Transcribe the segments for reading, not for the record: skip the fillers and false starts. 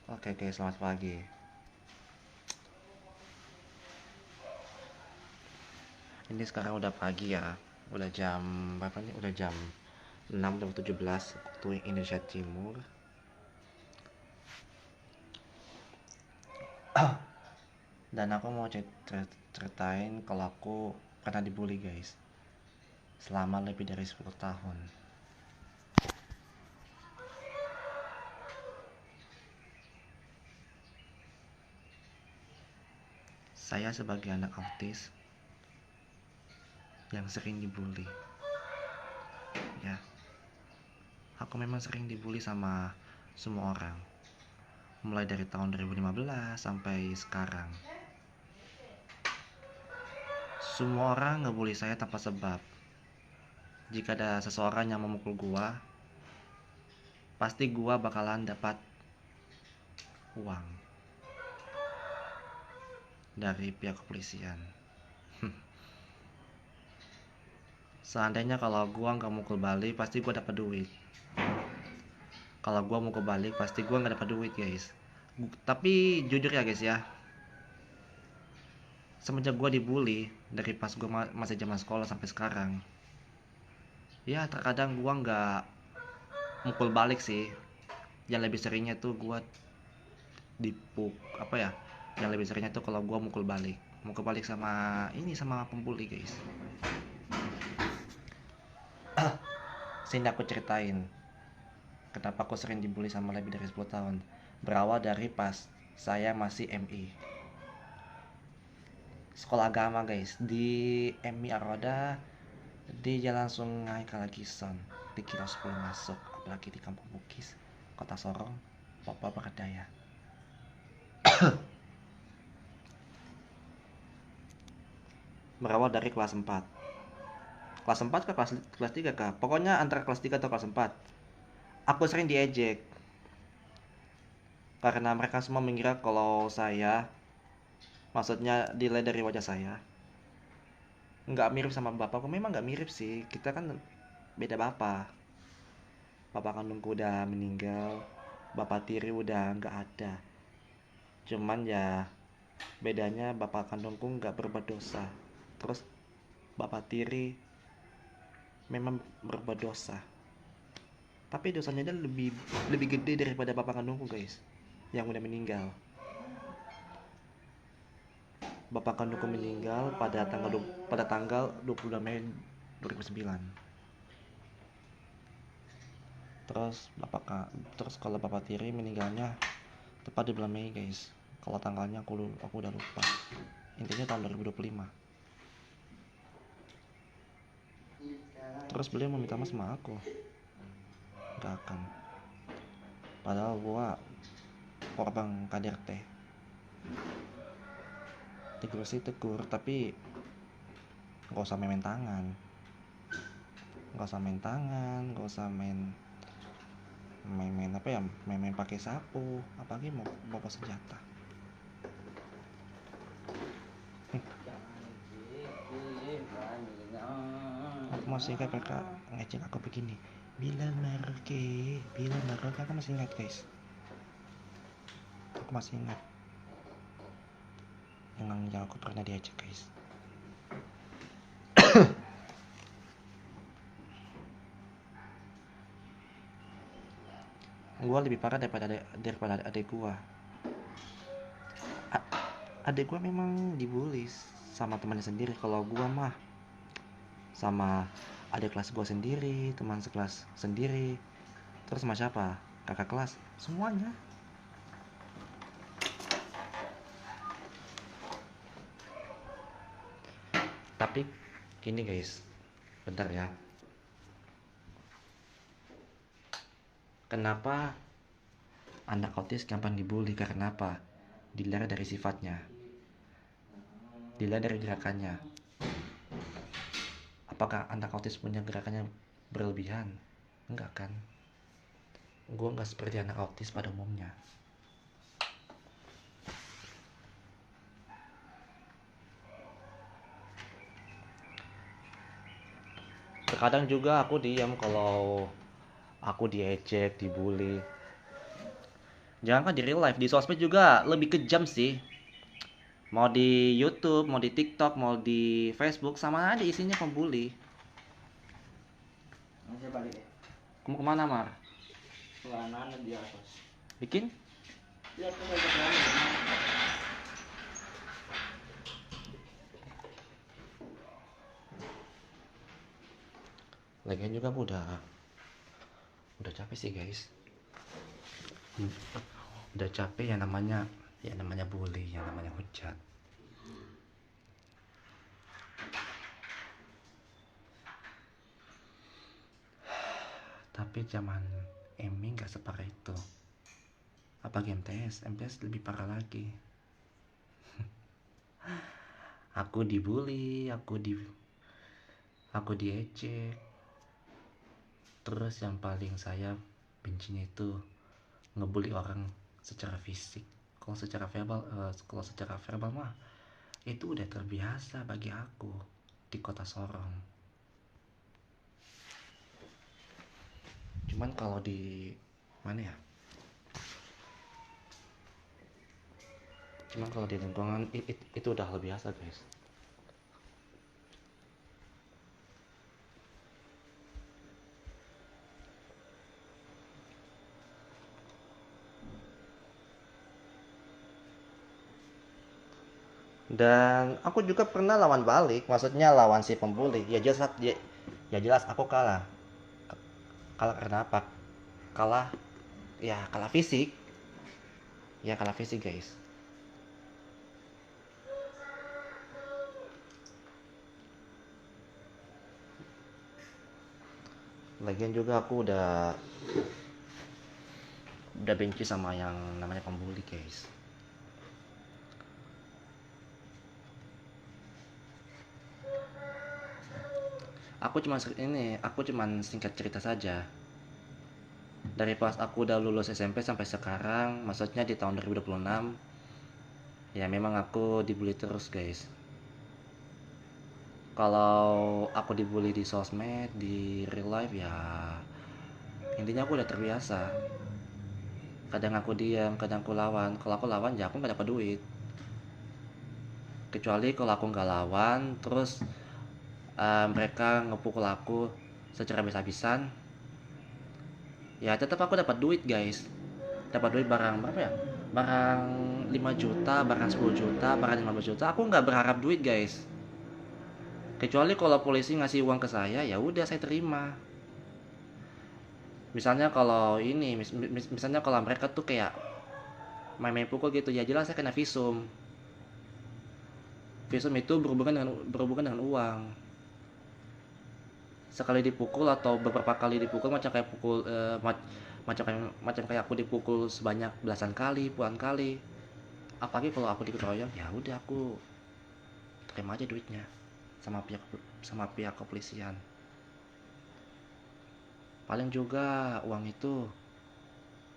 Oke, selamat pagi. Ini sekarang udah pagi ya. Udah jam berapa nih? Udah jam 6:17 waktu Indonesia Timur. Dan aku mau ceritain kalau aku pernah dibully, guys. Selama lebih dari 10 tahun. Saya sebagai anak autis yang sering dibully. Ya, aku memang sering dibully sama semua orang. Mulai dari tahun 2015 sampai sekarang. Semua orang ngebully saya tanpa sebab. Jika ada seseorang yang memukul gua, pasti gua bakalan dapat uang dari pihak kepolisian. Seandainya kalau gua nggak mukul balik, pasti gua dapat duit. Kalau gua mukul balik, pasti gua nggak dapat duit, guys. Tapi jujur ya, guys ya, semenjak gua dibully dari pas gua masih zaman sekolah sampai sekarang, ya terkadang gua nggak mukul balik sih. Yang lebih seringnya tuh gua dipuk apa ya? Yang lebih seringnya tuh kalau gua mukul balik sama sama pembuli, guys. Sini aku ceritain kenapa aku sering dibully sama lebih dari 10 tahun. Berawal dari pas saya masih MI. Sekolah agama, guys, di MI Aroda, di Jalan Sungai Kalagison, di kilo 10 masuk, apalagi di Kampung Bugis, Kota Sorong, Papua Barat Daya. Berawal dari kelas 4. Kelas 4 ke kelas 3 kah? Pokoknya antara kelas 3 atau kelas 4. Aku sering diejek karena mereka semua mengira kalau saya, maksudnya dilihat dari wajah saya, nggak mirip sama bapakku. Memang nggak mirip sih, kita kan beda bapak. Bapak kandungku udah meninggal, bapak tiri udah nggak ada. Cuman ya bedanya bapak kandungku nggak berbuat dosa, terus bapak tiri memang berbuat dosa, tapi dosanya dia lebih lebih gede daripada bapak kandungku, guys, yang udah meninggal. Bapak kandungku meninggal pada tanggal 22 Mei 2009. Terus kalau bapak tiri meninggalnya tepat di bulan Mei, guys. Kalau tanggalnya aku udah lupa. Intinya tahun 2025. Terus beliau meminta maaf sama aku. Gak akan. Padahal gua korban KDRT. Tegur sih tegur, tapi gak usah main tangan. Gak usah main tangan, gak usah main apa ya, main pakai sapu, apalagi mau bawa senjata. Aku masih ingat mereka ngecek aku begini, Bilal Maroke aku masih ingat, guys. Aku masih ingat yang aku pernah diajak, guys. Gua lebih parah daripada adik gua. Adik gua memang dibully sama temannya sendiri. Kalau gua mah sama adik kelas gua sendiri, teman sekelas sendiri, terus sama siapa, kakak kelas, semuanya. Tapi gini, guys, bentar ya, kenapa anak autis gampang dibully? Karena apa? Dilihat dari sifatnya, dilihat dari gerakannya. Apakah anak autis punya gerakannya berlebihan? Enggak kan? Gue nggak seperti anak autis pada umumnya. Terkadang juga aku diam kalau aku diejek, dibully. Jangan kan di real life, di sosmed juga lebih kejam sih. Mau di YouTube, mau di TikTok, mau di Facebook, sama aja isinya pembuli. Saya balik ya. Kamu kemana, Mar? Celana di atas. Bikin? Ya aku mau ke celana. Lagian juga aku udah capek sih, guys. Udah capek ya namanya bully, yang namanya hujat. Tapi zaman Emi nggak separah itu. Apalagi MTS lebih parah lagi. Aku dibully, aku diejek. Terus yang paling saya bencinya itu ngebully orang secara fisik. Kalau secara verbal mah itu udah terbiasa bagi aku di kota Sorong. Cuman kalau di mana ya? Cuman kalau di lingkungan itu udah hal biasa, guys. Dan aku juga pernah lawan balik, maksudnya lawan si pembuli. Ya jelas aku kalah. Kalah karena apa? Kalah, ya kalah fisik. Ya kalah fisik, guys. Lagian juga aku udah benci sama yang namanya pembuli, guys. Aku cuman singkat cerita saja. Dari pas aku udah lulus SMP sampai sekarang, maksudnya di tahun 2026, ya memang aku dibully terus, guys. Kalau aku dibully di sosmed, di real life, ya intinya aku udah terbiasa. Kadang aku diam, kadang aku lawan. Kalau aku lawan, ya aku nggak dapat duit. Kecuali kalau aku nggak lawan, terus mereka ngepukul aku secara habis-habisan, ya tetap aku dapat duit, guys. Dapat duit barang berapa ya? Barang 5 juta, barang 10 juta, barang 15 juta. Aku nggak berharap duit, guys. Kecuali kalau polisi ngasih uang ke saya, ya udah saya terima. Misalnya kalau misalnya kalau mereka tuh kayak main-main pukul gitu, ya jelas saya kena visum. Visum itu berhubungan dengan uang. Sekali dipukul atau beberapa kali dipukul, macam kayak macam kayak aku dipukul sebanyak belasan kali, puluhan kali. Apalagi kalau aku dikeroyok, ya udah aku terima aja duitnya sama pihak kepolisian. Paling juga uang itu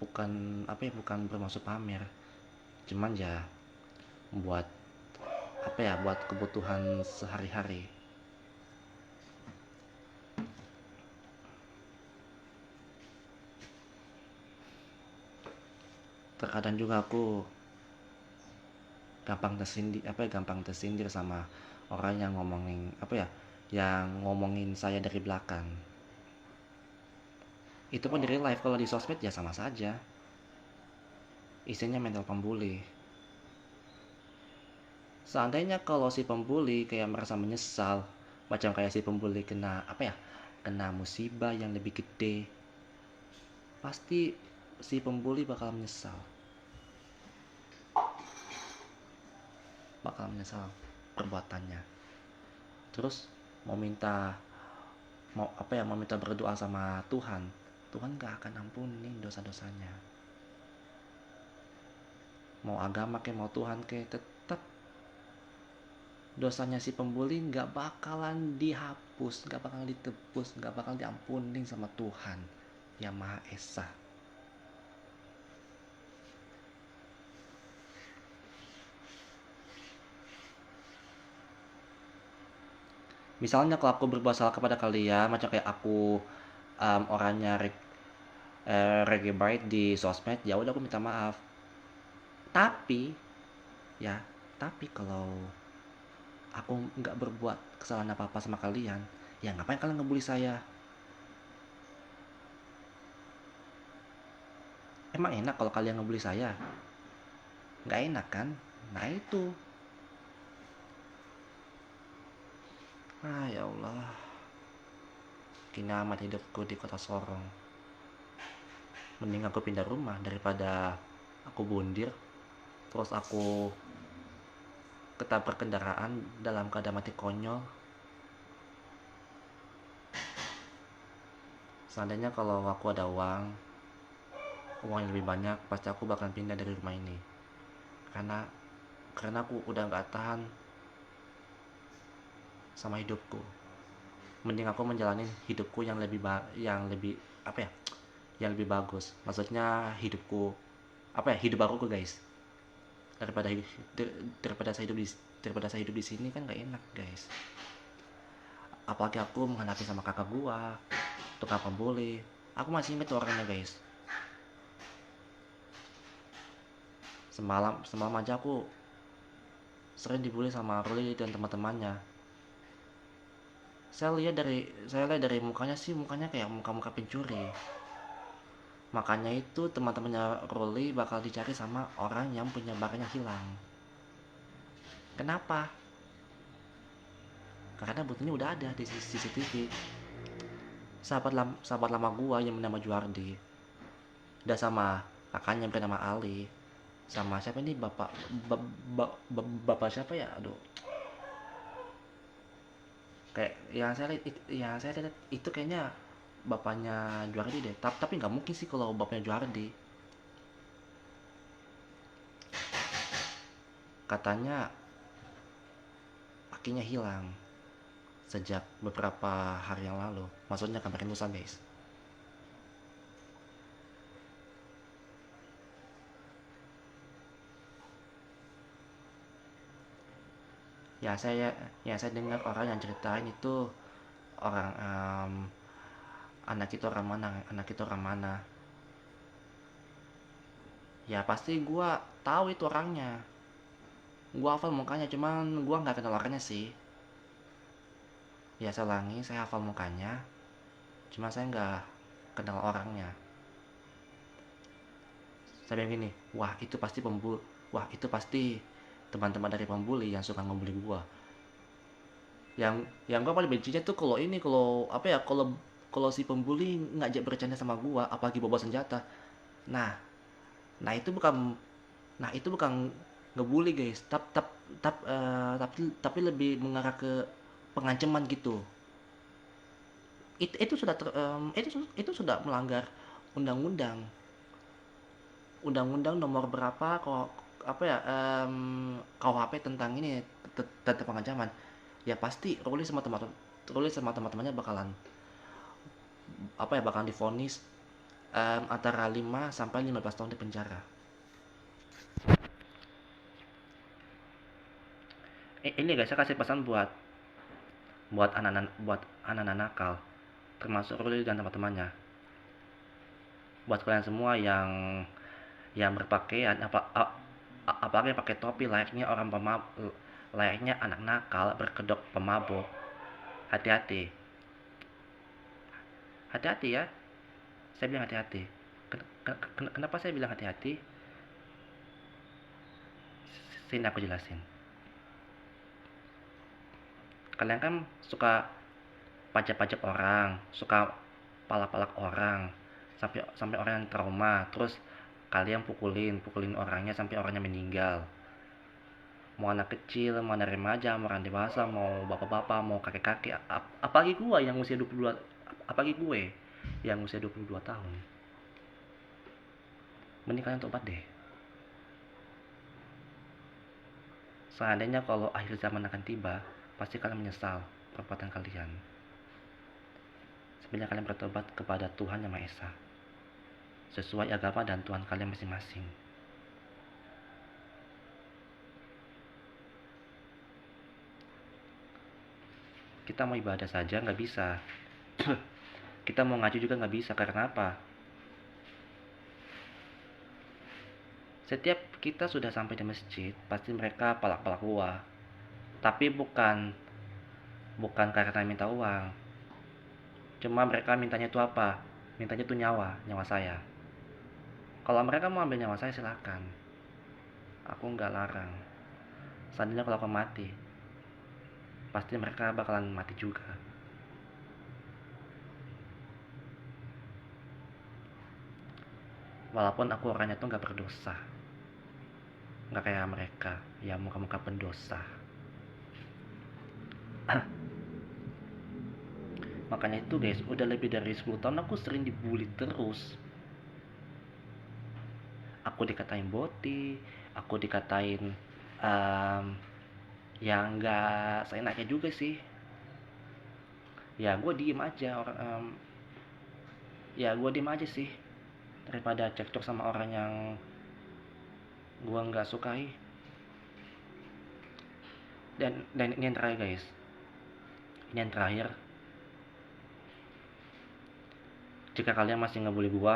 bukan bermaksud pamer, cuman ya buat buat kebutuhan sehari-hari. Terkadang juga aku gampang tersindir sama orang yang ngomongin saya dari belakang. Itu pun di real life. Kalau di sosmed ya sama saja, isinya mental pembuli. Seandainya kalau si pembuli kayak merasa menyesal, macam kayak si pembuli kena musibah yang lebih gede, pasti si pembuli bakal menyesal perbuatannya. Terus mau minta mau minta berdoa sama Tuhan. Tuhan gak akan ampunin dosa-dosanya. Mau agama kayak mau Tuhan kayak, tetap dosanya si pembuli gak bakalan dihapus, gak bakalan ditebus, gak bakalan diampunin sama Tuhan yang Maha Esa. Misalnya kalau aku berbuat salah kepada kalian, macam kayak aku orangnya reggae bite di sosmed, ya udah aku minta maaf. Tapi ya, tapi kalau aku nggak berbuat kesalahan apa apa sama kalian, ya ngapain kalian ngebully saya? Emang enak kalau kalian ngebully saya? Nggak enak kan? Nah itu. Ya Allah. Kini amat hidupku di kota Sorong. Mending aku pindah rumah daripada aku bundir. Terus aku ketabrak kendaraan dalam keadaan mati konyol. Seandainya kalau aku ada uang yang lebih banyak, pasti aku bakalan pindah dari rumah ini. Karena aku udah nggak tahan sama hidupku. Mending aku menjalani hidupku yang lebih apa ya? Yang lebih bagus. Maksudnya hidupku apa ya? Hidup aku guys. Daripada daripada saya hidup di daripada saya hidup di sini kan nggak enak guys. Apalagi aku menghadapi sama kakak gua, tukang pembuli. Aku masih inget orangnya guys. Semalam aja aku sering dibully sama Ruli dan teman-temannya. Saya lihat dari mukanya sih, mukanya kayak muka-muka pencuri. Makanya itu teman-temannya Ruli bakal dicari sama orang yang punya barangnya hilang. Kenapa? Karena buktinya udah ada di CCTV. Sahabat lama gua yang bernama Juardi, udah sama kakaknya yang bernama Ali, sama siapa ini bapak siapa ya, aduh, kayak yang saya lihat itu kayaknya bapaknya Juardi deh. Tapi nggak mungkin sih kalau bapaknya Juardi. Katanya kakinya hilang sejak beberapa hari yang lalu, maksudnya kemarin lusa guys. ya saya saya dengar orang yang ceritain itu orang anak itu orang mana. Ya pasti gua tahu itu orangnya, gua hafal mukanya, cuman gua nggak kenal orangnya sih. Ya saya ulangi, saya hafal mukanya, cuma saya nggak kenal orangnya. Saya bilang gini, wah itu pasti teman-teman dari pembuli yang suka ngebully gua. Yang gua paling bencinya tuh kalau apa ya, kalau si pembuli ngajak bercanda sama gua, apalagi bawa senjata. Nah, nah itu bukan nah itu bukan ngebully guys, tapi lebih mengarah ke pengancaman gitu. Itu sudah itu sudah melanggar undang-undang undang-undang nomor berapa kok, apa ya, KUHP tentang ini, tentang pengancaman. Ya pasti Ruli sama teman-temannya bakalan apa ya, bakalan divonis antara 5 sampai 15 tahun di penjara. Ini guys, saya kasih pesan buat anak-anak nakal, termasuk Ruli dan teman-temannya. Buat kalian semua yang berpakaian apalagi pakai topi layaknya layaknya anak nakal berkedok pemabuk. Hati-hati, hati-hati ya. Saya bilang hati-hati. Kenapa saya bilang hati-hati? Sini aku jelasin. Kalian kan suka pajak-pajak orang, suka palak-palak orang, sampai sampai orang yang trauma, terus kalian pukulin orangnya sampai orangnya meninggal. Mau anak kecil, mau anak remaja, mau orang dewasa, mau bapak-bapak, mau kakek-kakek, apalagi gue yang usia 22, apalagi gue yang usia 22 tahun. Mending kalian tobat deh. Seandainya kalau akhir zaman akan tiba, pasti kalian menyesal perbuatan kalian. Sebenarnya kalian bertobat kepada Tuhan Yang Maha Esa, sesuai agama dan Tuhan kalian masing-masing. Kita mau ibadah saja nggak bisa. Kita mau ngaji juga nggak bisa. Karena apa? Setiap kita sudah sampai di masjid, pasti mereka palak-palak gua. Tapi bukan karena minta uang. Cuma mereka mintanya itu apa? Mintanya itu nyawa saya. Kalau mereka mau ambil nyawa saya silakan. Aku nggak larang. Seandainya kalau aku mati, pasti mereka bakalan mati juga. Walaupun aku orangnya tuh nggak berdosa, nggak kayak mereka yang muka-muka pendosa. Makanya itu guys, udah lebih dari 10 tahun aku sering dibully terus. Aku dikatain boti, aku dikatain yang nggak seenaknya juga sih. Ya gue diem aja ya gue diem aja sih daripada cekcok sama orang yang gue nggak sukai. Dan ini yang terakhir guys, ini yang terakhir. Jika kalian masih ngebully gue,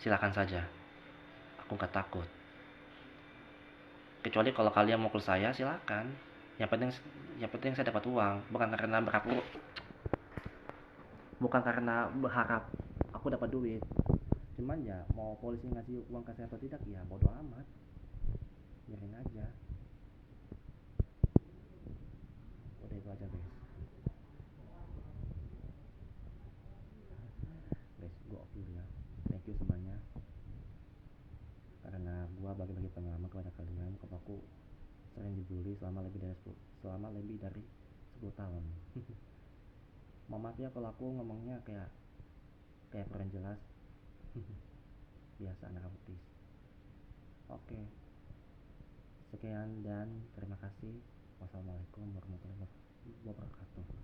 silakan saja, aku nggak takut. Kecuali kalau kalian mau ke saya, silakan. Yang penting saya dapat uang, bukan karena berharap aku dapat duit. Cuman ya mau polisi ngasih uang ke saya atau tidak ya bodo amat, biarin aja. Udah itu aja guys. Guys, gue off dulu ya. Thank you semuanya, karena gue bagi-bagi pengalaman kepada kalian kalau aku sering dibully selama lebih dari 10 tahun. Mohon maaf ya kalau aku ngomongnya kayak kurang jelas. Biasa anak autis. Oke, sekian dan terima kasih. Wassalamualaikum warahmatullahi wabarakatuh.